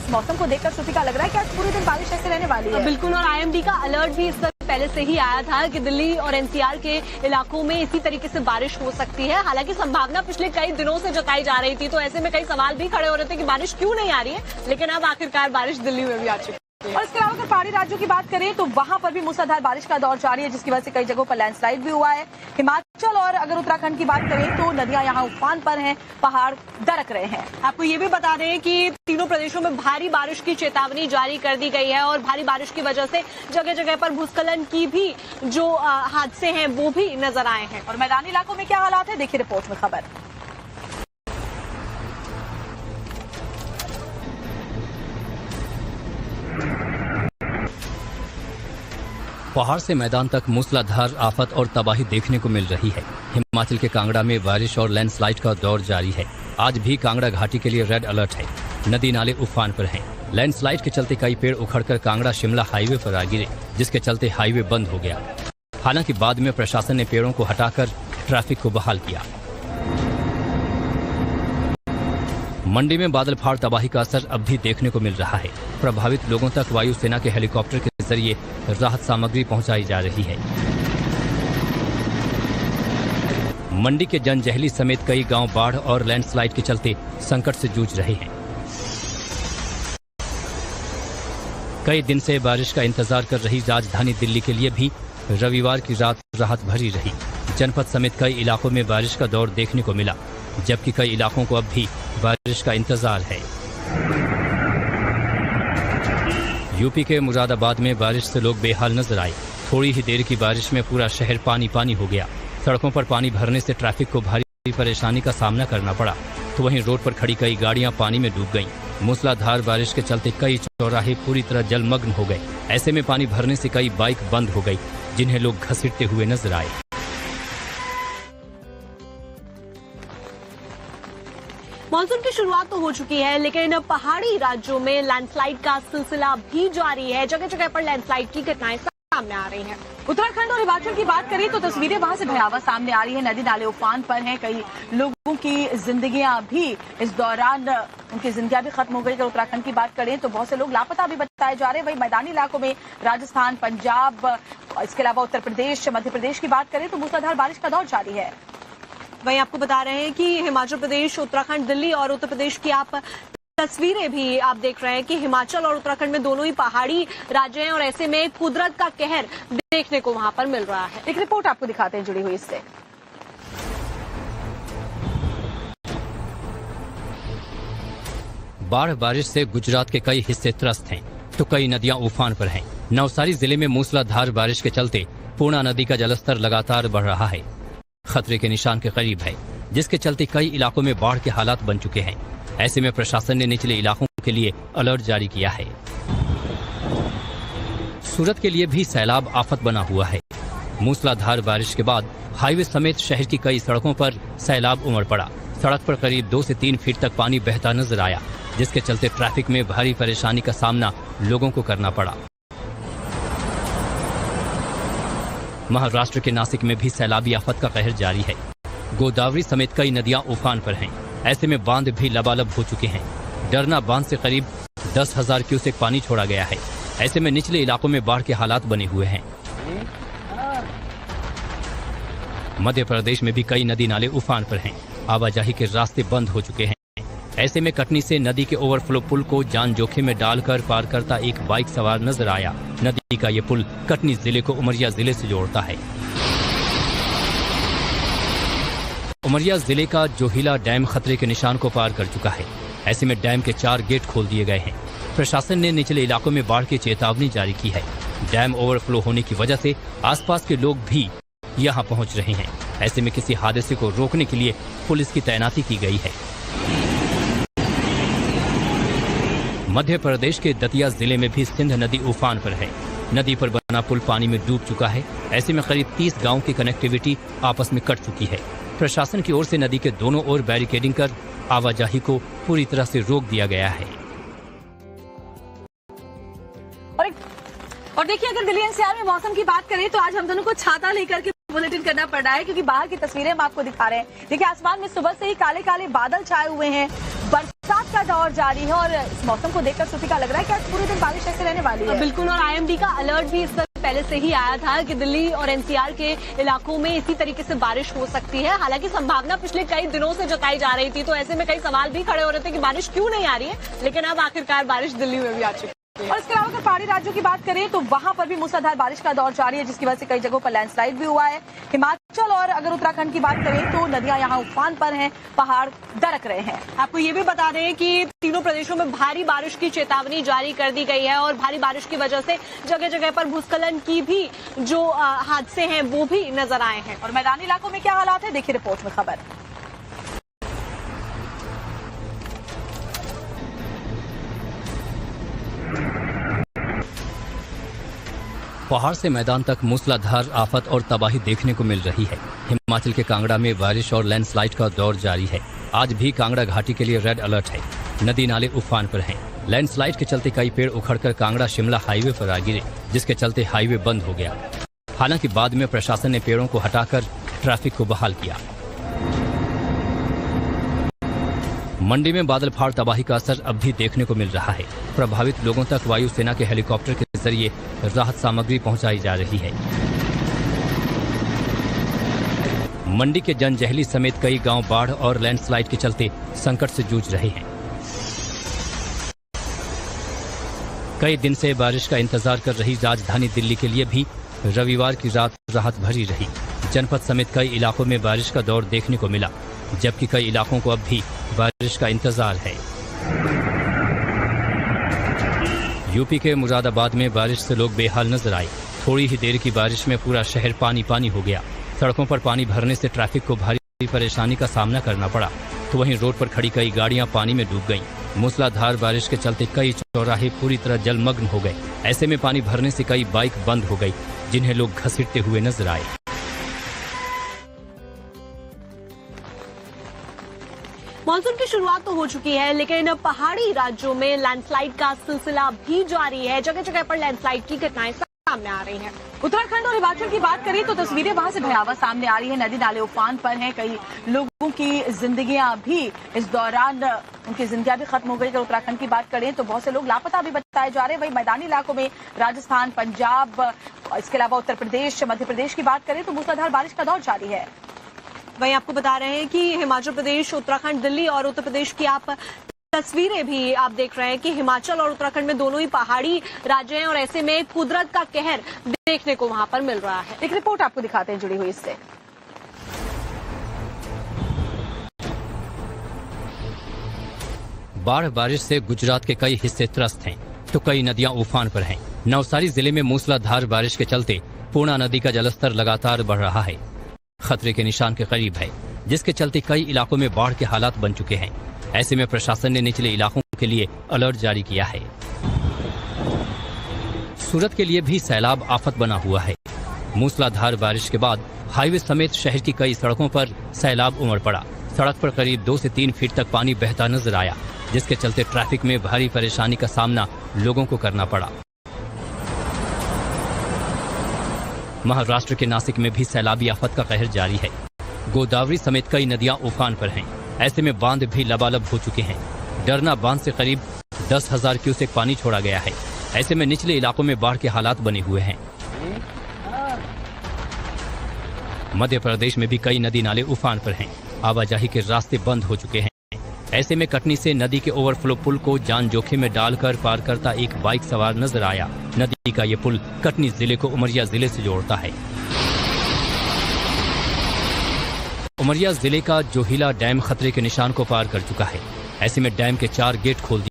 इस मौसम को देखकर श्रुतिका लग रहा है कि आज पूरे दिन बारिश ऐसे रहने वाली है। बिल्कुल, और IMD का अलर्ट भी इस वक्त पहले से ही आया था कि दिल्ली और NCR के इलाकों में इसी तरीके से बारिश हो सकती है। हालांकि संभावना पिछले कई दिनों से जताई जा रही थी, तो ऐसे में कई सवाल भी खड़े हो रहे थे कि बारिश क्यों नहीं आ रही है, लेकिन अब आखिरकार बारिश दिल्ली में भी आ चुकी है। और इसके अलावा अगर पहाड़ी राज्यों की बात करें तो वहां पर भी मूसलाधार बारिश का दौर जारी है, जिसकी वजह से कई जगहों पर लैंडस्लाइड भी हुआ है। हिमाचल और अगर उत्तराखंड की बात करें तो नदियां यहां उफान पर हैं, पहाड़ दरक रहे हैं। आपको ये भी बता दें कि तीनों प्रदेशों में भारी बारिश की चेतावनी जारी कर दी गई है और भारी बारिश की वजह से जगह जगह पर भूस्खलन की भी जो हादसे हैं वो भी नजर आए हैं। और मैदानी इलाकों में क्या हालात है, देखिए रिपोर्ट में खबर। पहाड़ से मैदान तक मूसलाधार आफत और तबाही देखने को मिल रही है। हिमाचल के कांगड़ा में बारिश और लैंडस्लाइड का दौर जारी है। आज भी कांगड़ा घाटी के लिए रेड अलर्ट है। नदी नाले उफान पर हैं। लैंडस्लाइड के चलते कई पेड़ उखड़कर कांगड़ा शिमला हाईवे पर आ गिरे, जिसके चलते हाईवे बंद हो गया। हालांकि बाद में प्रशासन ने पेड़ों को हटाकर ट्रैफिक को बहाल किया। मंडी में बादल फाड़ तबाही का असर अब भी देखने को मिल रहा है। प्रभावित लोगों तक वायुसेना के हेलीकॉप्टर के जरिए राहत सामग्री पहुंचाई जा रही है। मंडी के जनजहली समेत कई गांव बाढ़ और लैंडस्लाइड के चलते संकट से जूझ रहे हैं। कई दिन से बारिश का इंतजार कर रही राजधानी दिल्ली के लिए भी रविवार की रात राहत भरी रही। जनपद समेत कई इलाकों में बारिश का दौर देखने को मिला, जबकि कई इलाकों को अब भी बारिश का इंतजार है। यूपी के मुरादाबाद में बारिश से लोग बेहाल नजर आए। थोड़ी ही देर की बारिश में पूरा शहर पानी पानी हो गया। सड़कों पर पानी भरने से ट्रैफिक को भारी परेशानी का सामना करना पड़ा, तो वहीं रोड पर खड़ी कई गाड़ियां पानी में डूब गईं। मूसलाधार बारिश के चलते कई चौराहे पूरी तरह जलमग्न हो गए। ऐसे में पानी भरने से कई बाइक बंद हो गई, जिन्हें लोग घसीटते हुए नजर आए। मॉनसून की शुरुआत तो हो चुकी है, लेकिन पहाड़ी राज्यों में लैंडस्लाइड का सिलसिला भी जारी है। जगह जगह पर लैंडस्लाइड की घटनाएं सामने आ रही हैं। उत्तराखंड और हिमाचल की बात करें तो तस्वीरें वहां से भयावह सामने आ रही है। नदी नाले उफान पर हैं। कई लोगों की जिंदगियां भी इस दौरान उनकी जिंदगियां भी खत्म हो गई। अगर उत्तराखंड की बात करें तो बहुत से लोग लापता भी बताए जा रहे हैं। वही मैदानी इलाकों में राजस्थान, पंजाब, इसके अलावा उत्तर प्रदेश, मध्य प्रदेश की बात करें तो मूसलाधार बारिश का दौर जारी है। वहीं आपको बता रहे हैं कि हिमाचल प्रदेश, उत्तराखंड, दिल्ली और उत्तर प्रदेश की आप तस्वीरें भी आप देख रहे हैं कि हिमाचल और उत्तराखंड में दोनों ही पहाड़ी राज्य हैं और ऐसे में कुदरत का कहर देखने को वहां पर मिल रहा है। एक रिपोर्ट आपको दिखाते हैं जुड़ी हुई इससे। बाढ़ बारिश से गुजरात के कई हिस्से त्रस्त हैं, तो कई नदियां उफान पर हैं। नवसारी जिले में मूसलाधार बारिश के चलते पूर्णा नदी का जलस्तर लगातार बढ़ रहा है, खतरे के निशान के करीब है, जिसके चलते कई इलाकों में बाढ़ के हालात बन चुके हैं। ऐसे में प्रशासन ने निचले इलाकों के लिए अलर्ट जारी किया है। सूरत के लिए भी सैलाब आफत बना हुआ है। मूसलाधार बारिश के बाद हाईवे समेत शहर की कई सड़कों पर सैलाब उमड़ पड़ा। सड़क पर करीब 2 से 3 फीट तक पानी बहता नजर आया, जिसके चलते ट्रैफिक में भारी परेशानी का सामना लोगों को करना पड़ा। महाराष्ट्र के नासिक में भी सैलाबी आफत का कहर जारी है। गोदावरी समेत कई नदियां उफान पर हैं। ऐसे में बांध भी लबालब हो चुके हैं। डरना बांध से करीब 10,000 क्यूसेक पानी छोड़ा गया है। ऐसे में निचले इलाकों में बाढ़ के हालात बने हुए हैं। मध्य प्रदेश में भी कई नदी नाले उफान पर हैं। आवाजाही के रास्ते बंद हो चुके हैं। ऐसे में कटनी से नदी के ओवरफ्लो पुल को जान जोखिम में डालकर पार करता एक बाइक सवार नजर आया। नदी का ये पुल कटनी जिले को उमरिया जिले से जोड़ता है। उमरिया जिले का जोहिला डैम खतरे के निशान को पार कर चुका है। ऐसे में डैम के 4 गेट खोल दिए गए हैं। प्रशासन ने निचले इलाकों में बाढ़ की चेतावनी जारी की है। डैम ओवरफ्लो होने की वजह से आसपास के लोग भी यहां पहुंच रहे हैं। ऐसे में किसी हादसे को रोकने के लिए पुलिस की तैनाती की गई है। मध्य प्रदेश के दतिया जिले में भी सिंध नदी उफान पर है। नदी पर बना पुल पानी में डूब चुका है। ऐसे में करीब 30 गांवों की कनेक्टिविटी आपस में कट चुकी है। प्रशासन की ओर से नदी के दोनों ओर बैरिकेडिंग कर आवाजाही को पूरी तरह से रोक दिया गया है। और देखिए, अगर दिल्ली एनसीआर में मौसम की बात करें तो आज हम दोनों को छाता लेकर के बुलेटिन करना पड़ रहा है, क्योंकि बाहर की तस्वीरें हम आपको दिखा रहे हैं। देखिए, आसमान में सुबह से ही काले काले बादल छाए हुए हैं। बरसात का दौर जारी है और इस मौसम को देखकर श्रुतिका लग रहा है कि आज पूरे दिन बारिश ऐसे रहने वाली है। बिल्कुल, और आईएमडी का अलर्ट भी इस वक्त पहले से ही आया था कि दिल्ली और एनसीआर के इलाकों में इसी तरीके से बारिश हो सकती है। हालांकि संभावना पिछले कई दिनों से जताई जा रही थी, तो ऐसे में कई सवाल भी खड़े हो रहे थे कि बारिश क्यों नहीं आ रही है, लेकिन अब आखिरकार बारिश दिल्ली में भी आ चुकी है। और इसके अलावा अगर पहाड़ी राज्यों की बात करें तो वहां पर भी मूसलाधार बारिश का दौर जारी है, जिसकी वजह से कई जगहों पर लैंडस्लाइड भी हुआ है। हिमाचल और अगर उत्तराखंड की बात करें तो नदियां यहां उफान पर हैं, पहाड़ दरक रहे हैं। आपको ये भी बता दें कि तीनों प्रदेशों में भारी बारिश की चेतावनी जारी कर दी गई है और भारी बारिश की वजह से जगह जगह पर भूस्खलन की भी जो हादसे हैं वो भी नजर आए हैं। और मैदानी इलाकों में क्या हालात है, देखिए रिपोर्ट में खबर। पहाड़ से मैदान तक मूसलाधार आफत और तबाही देखने को मिल रही है। हिमाचल के कांगड़ा में बारिश और लैंडस्लाइड का दौर जारी है। आज भी कांगड़ा घाटी के लिए रेड अलर्ट है। नदी नाले उफान पर हैं। लैंडस्लाइड के चलते कई पेड़ उखड़कर कांगड़ा शिमला हाईवे पर आ गिरे, जिसके चलते हाईवे बंद हो गया। हालांकि बाद में प्रशासन ने पेड़ों को हटाकर ट्रैफिक को बहाल किया। मंडी में बादल फाड़ तबाही का असर अब भी देखने को मिल रहा है। प्रभावित लोगों तक वायुसेना के हेलीकॉप्टर के जरिए राहत सामग्री पहुंचाई जा रही है। मंडी के जनजहली समेत कई गांव बाढ़ और लैंडस्लाइड के चलते संकट से जूझ रहे हैं। कई दिन से बारिश का इंतजार कर रही राजधानी दिल्ली के लिए भी रविवार की रात राहत भरी रही। जनपद समेत कई इलाकों में बारिश का दौर देखने को मिला, जबकि कई इलाकों को अब भी बारिश का इंतजार है। यूपी के मुरादाबाद में बारिश से लोग बेहाल नजर आए। थोड़ी ही देर की बारिश में पूरा शहर पानी पानी हो गया। सड़कों पर पानी भरने से ट्रैफिक को भारी परेशानी का सामना करना पड़ा, तो वहीं रोड पर खड़ी कई गाड़ियां पानी में डूब गईं। मूसलाधार बारिश के चलते कई चौराहे पूरी तरह जलमग्न हो गए। ऐसे में पानी भरने से कई बाइक बंद हो गई, जिन्हें लोग घसीटते हुए नजर आए। मानसून की शुरुआत तो हो चुकी है, लेकिन पहाड़ी राज्यों में लैंडस्लाइड का सिलसिला भी जारी है। जगह जगह पर लैंडस्लाइड की घटनाएं सामने आ रही हैं। उत्तराखंड और हिमाचल की बात करें तो तस्वीरें वहां से भयावह सामने आ रही है। नदी नाले उफान पर हैं, कई लोगों की जिंदगियां भी इस दौरान उनकी जिंदगियां भी खत्म हो गई। अगर उत्तराखंड की बात करें तो बहुत से लोग लापता भी बताए जा रहे हैं। वही मैदानी इलाकों में राजस्थान, पंजाब, इसके अलावा उत्तर प्रदेश, मध्य प्रदेश की बात करें तो मूसलाधार बारिश का दौर जारी है। वहीं आपको बता रहे हैं कि हिमाचल प्रदेश, उत्तराखंड, दिल्ली और उत्तर प्रदेश की आप तस्वीरें भी आप देख रहे हैं कि हिमाचल और उत्तराखंड में दोनों ही पहाड़ी राज्य हैं और ऐसे में कुदरत का कहर देखने को वहां पर मिल रहा है। एक रिपोर्ट आपको दिखाते हैं जुड़ी हुई इससे। बाढ़ बारिश से गुजरात के कई हिस्से त्रस्त हैं, तो कई नदियां उफान पर हैं। नवसारी जिले में मूसलाधार बारिश के चलते पूर्णा नदी का जलस्तर लगातार बढ़ रहा है, खतरे के निशान के करीब है, जिसके चलते कई इलाकों में बाढ़ के हालात बन चुके हैं। ऐसे में प्रशासन ने निचले इलाकों के लिए अलर्ट जारी किया है। सूरत के लिए भी सैलाब आफत बना हुआ है। मूसलाधार बारिश के बाद हाईवे समेत शहर की कई सड़कों पर सैलाब उमड़ पड़ा। सड़क पर करीब 2 से 3 फीट तक पानी बहता नजर आया, जिसके चलते ट्रैफिक में भारी परेशानी का सामना लोगों को करना पड़ा। महाराष्ट्र के नासिक में भी सैलाबी आफत का कहर जारी है। गोदावरी समेत कई नदियां उफान पर हैं। ऐसे में बांध भी लबालब हो चुके हैं। डरना बांध से करीब 10,000 क्यूसेक पानी छोड़ा गया है। ऐसे में निचले इलाकों में बाढ़ के हालात बने हुए हैं। मध्य प्रदेश में भी कई नदी नाले उफान पर हैं। आवाजाही के रास्ते बंद हो चुके हैं। ऐसे में कटनी से नदी के ओवरफ्लो पुल को जान जोखिम में डालकर पार करता एक बाइक सवार नजर आया। नदी का ये पुल कटनी जिले को उमरिया जिले से जोड़ता है। उमरिया जिले का जोहिला डैम खतरे के निशान को पार कर चुका है। ऐसे में डैम के 4 गेट खोल दिए